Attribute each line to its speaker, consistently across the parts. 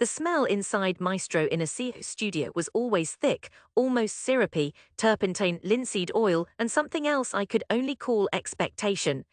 Speaker 1: The smell inside Maestro Inácio's studio was always thick, almost syrupy, turpentine, linseed oil, and something else I could only call expectation.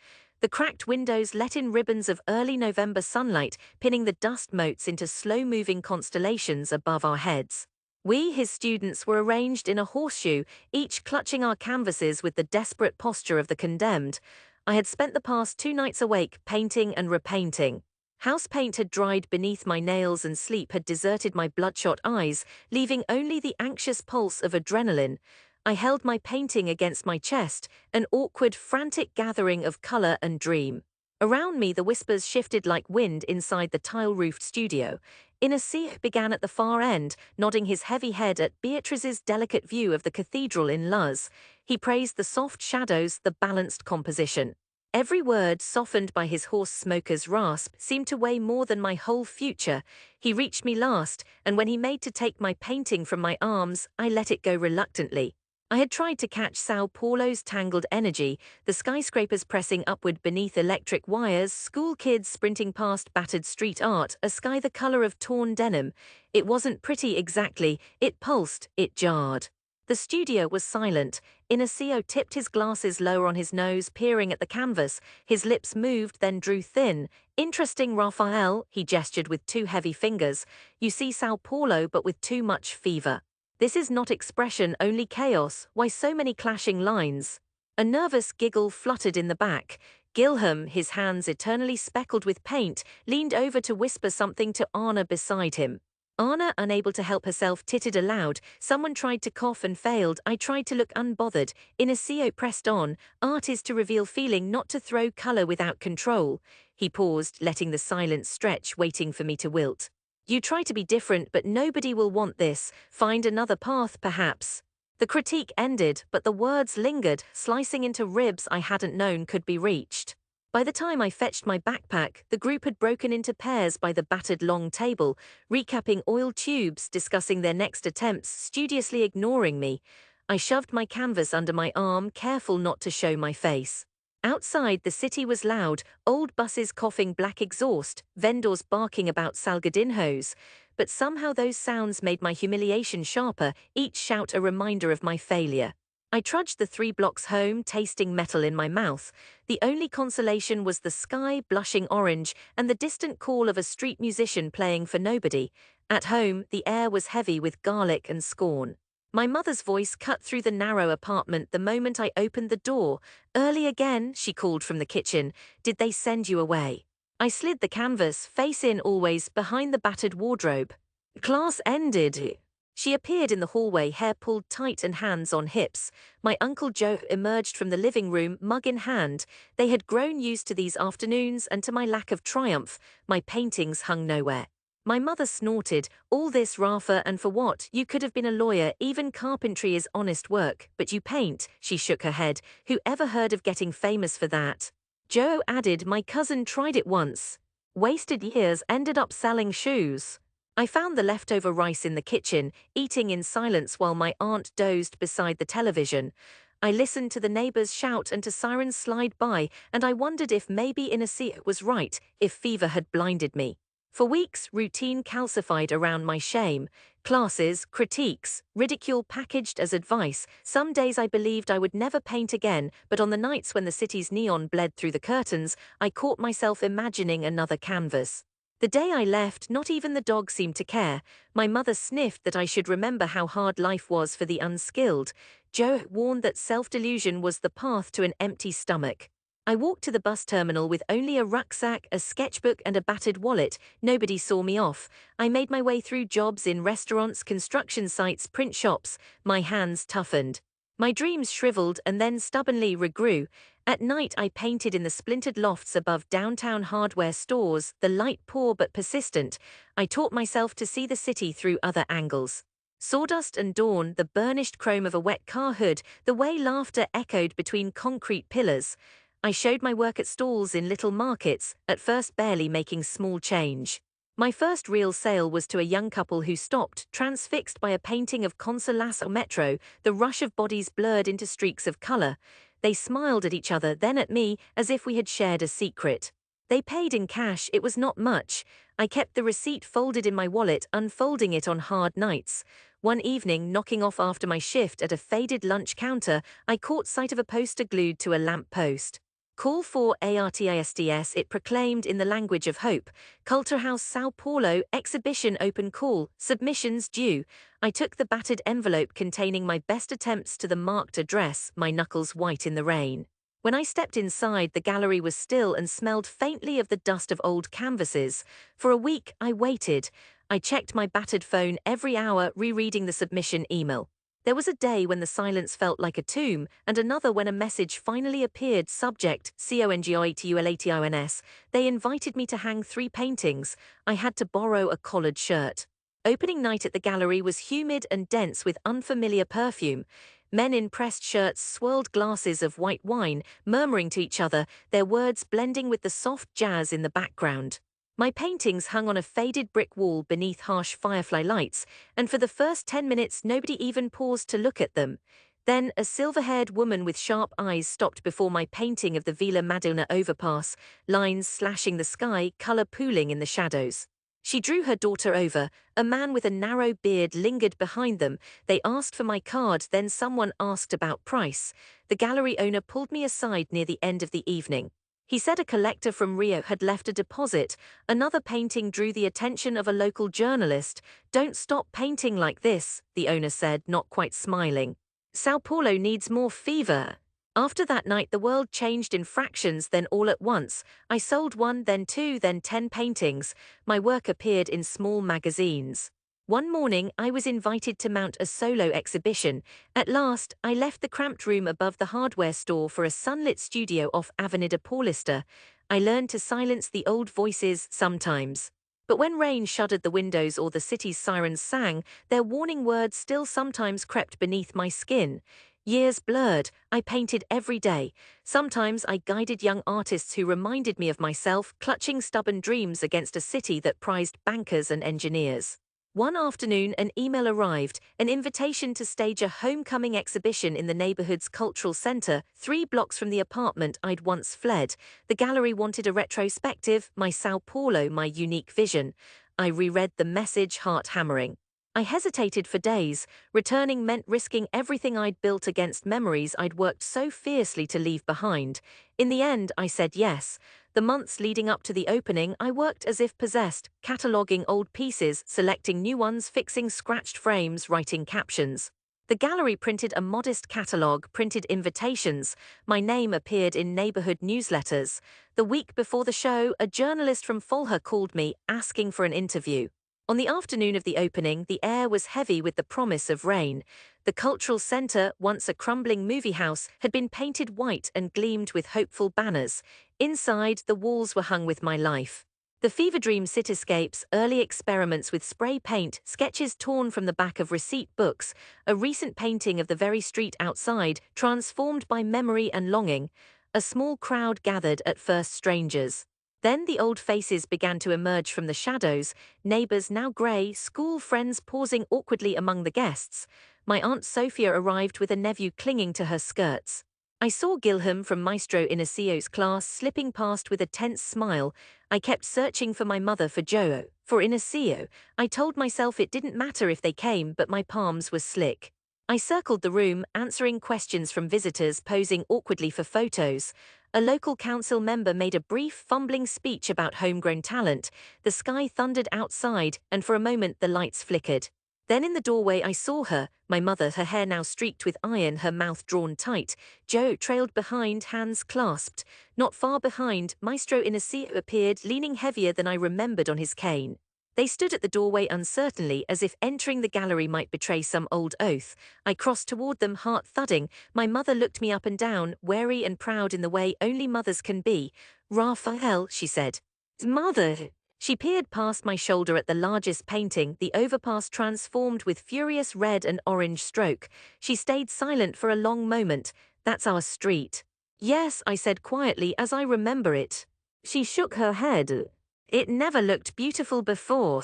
Speaker 1: The cracked windows let in ribbons of early November sunlight, pinning the dust motes into slow-moving constellations above our heads. We, his students, were arranged in a horseshoe, each clutching our canvases with the desperate posture of the condemned. I had spent the past 2 nights awake, painting and repainting. House paint had dried beneath my nails and sleep had deserted my bloodshot eyes, leaving only the anxious pulse of adrenaline. I held my painting against my chest, an awkward, frantic gathering of color and dream. Around me the whispers shifted like wind inside the tile-roofed studio. Inácio began at the far end, nodding his heavy head at Beatrice's delicate view of the cathedral in Luz. He praised the soft shadows, the balanced composition. Every word, softened by his horse smoker's rasp, seemed to weigh more than my whole future. He reached me last, and when he made to take my painting from my arms, I let it go reluctantly. I had tried to catch São Paulo's tangled energy, the skyscrapers pressing upward beneath electric wires, school kids sprinting past battered street art, a sky the color of torn denim. It wasn't pretty exactly, it pulsed, it jarred. The studio was silent. Inácio tipped his glasses lower on his nose, peering at the canvas. His lips moved, then drew thin. Interesting, Raphael, he gestured with 2 heavy fingers. You see São Paulo, but with too much fever. This is not expression, only chaos. Why so many clashing lines? A nervous giggle fluttered in the back. Gilham, his hands eternally speckled with paint, leaned over to whisper something to Anna beside him. Anna, unable to help herself, tittered aloud. Someone tried to cough and failed. I tried to look unbothered. Inácio pressed on. Art is to reveal feeling, not to throw color without control. He paused, letting the silence stretch, waiting for me to wilt. You try to be different, but nobody will want this. Find another path, perhaps. The critique ended, but the words lingered, slicing into ribs I hadn't known could be reached. By the time I fetched my backpack, the group had broken into pairs by the battered long table, recapping oil tubes, discussing their next attempts, studiously ignoring me. I shoved my canvas under my arm, careful not to show my face. Outside, the city was loud, old buses coughing black exhaust, vendors barking about salgadinhos. But somehow those sounds made my humiliation sharper, each shout a reminder of my failure. I trudged the 3 blocks home, tasting metal in my mouth. The only consolation was the sky blushing orange and the distant call of a street musician playing for nobody. At home, the air was heavy with garlic and scorn. My mother's voice cut through the narrow apartment the moment I opened the door. Early again, she called from the kitchen. Did they send you away? I slid the canvas, face in always, behind the battered wardrobe. Class ended. She appeared in the hallway, hair pulled tight and hands on hips. My Uncle Joe emerged from the living room, mug in hand. They had grown used to these afternoons and to my lack of triumph. My paintings hung nowhere. My mother snorted, all this, Rafa, and for what? You could have been a lawyer, even carpentry is honest work, but you paint. She shook her head. Who ever heard of getting famous for that? Joe added, my cousin tried it once. Wasted years, ended up selling shoes. I found the leftover rice in the kitchen, eating in silence while my aunt dozed beside the television. I listened to the neighbors shout and to sirens slide by, and I wondered if maybe Inácio was right, if fever had blinded me. For weeks, routine calcified around my shame. Classes, critiques, ridicule packaged as advice. Some days I believed I would never paint again, but on the nights when the city's neon bled through the curtains, I caught myself imagining another canvas. The day I left, not even the dog seemed to care. My mother sniffed that I should remember how hard life was for the unskilled. Joe warned that self-delusion was the path to an empty stomach. I walked to the bus terminal with only a rucksack, a sketchbook, and a battered wallet. Nobody saw me off. I made my way through jobs in restaurants, construction sites, print shops. My hands toughened. My dreams shriveled and then stubbornly regrew. At night I painted in the splintered lofts above downtown hardware stores, the light poor but persistent. I taught myself to see the city through other angles. Sawdust and dawn, the burnished chrome of a wet car hood, the way laughter echoed between concrete pillars. I showed my work at stalls in little markets, at first barely making small change. My first real sale was to a young couple who stopped, transfixed by a painting of Consolaço Metro, the rush of bodies blurred into streaks of color. They smiled at each other, then at me, as if we had shared a secret. They paid in cash, it was not much. I kept the receipt folded in my wallet, unfolding it on hard nights. One evening, knocking off after my shift at a faded lunch counter, I caught sight of a poster glued to a lamp post. Call for artists, it proclaimed in the language of hope. Culture House São Paulo, exhibition open call, submissions due. I took the battered envelope containing my best attempts to the marked address, my knuckles white in the rain. When I stepped inside, the gallery was still and smelled faintly of the dust of old canvases. For a week, I waited. I checked my battered phone every hour, rereading the submission email. There was a day when the silence felt like a tomb, and another when a message finally appeared, subject, conjoitulation. They invited me to hang 3 paintings. I had to borrow a collared shirt. Opening night at the gallery was humid and dense with unfamiliar perfume. Men in pressed shirts swirled glasses of white wine, murmuring to each other, their words blending with the soft jazz in the background. My paintings hung on a faded brick wall beneath harsh firefly lights, and for the first 10 minutes nobody even paused to look at them. Then a silver-haired woman with sharp eyes stopped before my painting of the Vila Madonna overpass, lines slashing the sky, color pooling in the shadows. She drew her daughter over. A man with a narrow beard lingered behind them. They asked for my card, then someone asked about price. The gallery owner pulled me aside near the end of the evening. He said a collector from Rio had left a deposit. Another painting drew the attention of a local journalist. "Don't stop painting like this," the owner said, not quite smiling. "São Paulo needs more fever." After that night, the world changed in fractions, then all at once. I sold 1, then 2, then 10 paintings. My work appeared in small magazines. One morning, I was invited to mount a solo exhibition. At last, I left the cramped room above the hardware store for a sunlit studio off Avenida Paulista. I learned to silence the old voices sometimes. But when rain shuddered the windows or the city's sirens sang, their warning words still sometimes crept beneath my skin. Years blurred, I painted every day. Sometimes I guided young artists who reminded me of myself, clutching stubborn dreams against a city that prized bankers and engineers. One afternoon, an email arrived, an invitation to stage a homecoming exhibition in the neighborhood's cultural center, 3 blocks from the apartment I'd once fled. The gallery wanted a retrospective, my São Paulo, my unique vision. I reread the message, heart hammering. I hesitated for days. Returning meant risking everything I'd built against memories I'd worked so fiercely to leave behind. In the end, I said yes. The months leading up to the opening, I worked as if possessed, cataloguing old pieces, selecting new ones, fixing scratched frames, writing captions. The gallery printed a modest catalogue, printed invitations. My name appeared in neighborhood newsletters. The week before the show, a journalist from Folha called me, asking for an interview. On the afternoon of the opening, the air was heavy with the promise of rain. The cultural center, once a crumbling movie house, had been painted white and gleamed with hopeful banners. Inside, the walls were hung with my life. The fever dream cityscapes, early experiments with spray paint, sketches torn from the back of receipt books, a recent painting of the very street outside, transformed by memory and longing. A small crowd gathered, at first strangers. Then the old faces began to emerge from the shadows, neighbors now grey, school friends pausing awkwardly among the guests. My Aunt Sophia arrived with a nephew clinging to her skirts. I saw Guilherme from Maestro Inácio's class slipping past with a tense smile. I kept searching for my mother, for João, for Inácio. I told myself it didn't matter if they came, but my palms were slick. I circled the room, answering questions from visitors, posing awkwardly for photos. A local council member made a brief, fumbling speech about homegrown talent. The sky thundered outside, and for a moment the lights flickered. Then in the doorway I saw her, my mother, her hair now streaked with iron, her mouth drawn tight. João trailed behind, hands clasped. Not far behind, Maestro Inácio appeared, leaning heavier than I remembered on his cane. They stood at the doorway uncertainly, as if entering the gallery might betray some old oath. I crossed toward them, heart thudding. My mother looked me up and down, wary and proud in the way only mothers can be. "Raphael," she said. "Mother." She peered past my shoulder at the largest painting, the overpass transformed with furious red and orange stroke. She stayed silent for a long moment. "That's our street." "Yes," I said quietly, "as I remember it." She shook her head. "It never looked beautiful before."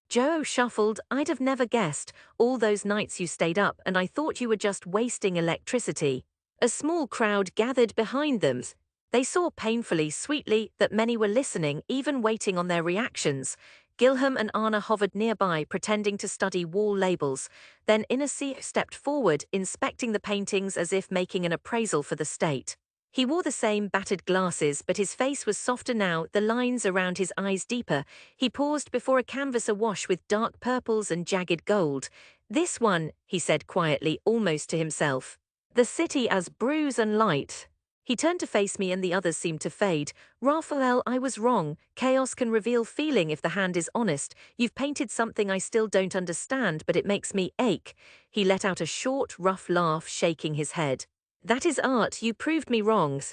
Speaker 1: João shuffled. "I'd have never guessed. All those nights you stayed up, and I thought you were just wasting electricity." A small crowd gathered behind them. They saw painfully, sweetly, that many were listening, even waiting on their reactions. Gilham and Anna hovered nearby, pretending to study wall labels. Then Inácio stepped forward, inspecting the paintings as if making an appraisal for the state. He wore the same battered glasses, but his face was softer now, the lines around his eyes deeper. He paused before a canvas awash with dark purples and jagged gold. "This one," he said quietly, almost to himself. "The city as bruise and light." He turned to face me and the others seemed to fade. "Raphael, I was wrong. Chaos can reveal feeling if the hand is honest. You've painted something I still don't understand, but it makes me ache." He let out a short, rough laugh, shaking his head. "That is art. You proved me wrong."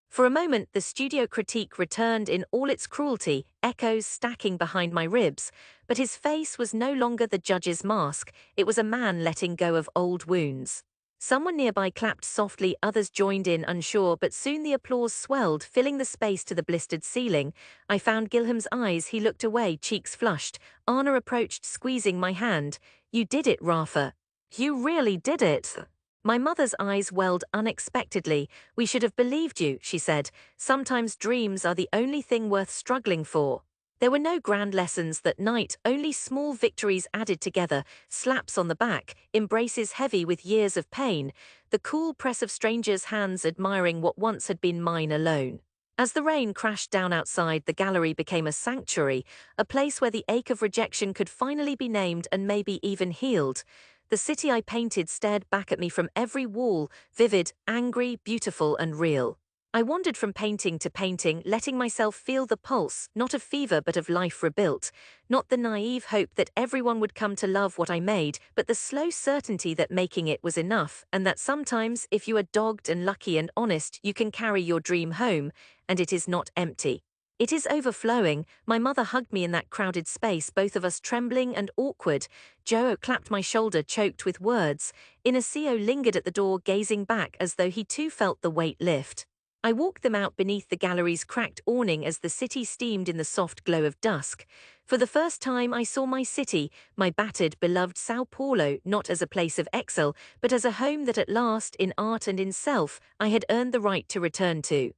Speaker 1: For a moment, the studio critique returned in all its cruelty, echoes stacking behind my ribs. But his face was no longer the judge's mask. It was a man letting go of old wounds. Someone nearby clapped softly, others joined in, unsure, but soon the applause swelled, filling the space to the blistered ceiling. I found Gilham's eyes. He looked away, cheeks flushed. Anna approached, squeezing my hand. "You did it, Rafa. You really did it." My mother's eyes welled unexpectedly. "We should have believed you," she said. "Sometimes dreams are the only thing worth struggling for." There were no grand lessons that night, only small victories added together, slaps on the back, embraces heavy with years of pain, the cool press of strangers' hands admiring what once had been mine alone. As the rain crashed down outside, the gallery became a sanctuary, a place where the ache of rejection could finally be named and maybe even healed. The city I painted stared back at me from every wall, vivid, angry, beautiful, and real. I wandered from painting to painting, letting myself feel the pulse, not of fever but of life rebuilt, not the naive hope that everyone would come to love what I made, but the slow certainty that making it was enough, and that sometimes, if you are dogged and lucky and honest, you can carry your dream home, and it is not empty. It is overflowing. My mother hugged me in that crowded space, both of us trembling and awkward. Joe clapped my shoulder, choked with words. Inácio lingered at the door, gazing back as though he too felt the weight lift. I walked them out beneath the gallery's cracked awning as the city steamed in the soft glow of dusk. For the first time I saw my city, my battered, beloved São Paulo, not as a place of exile, but as a home that at last, in art and in self, I had earned the right to return to.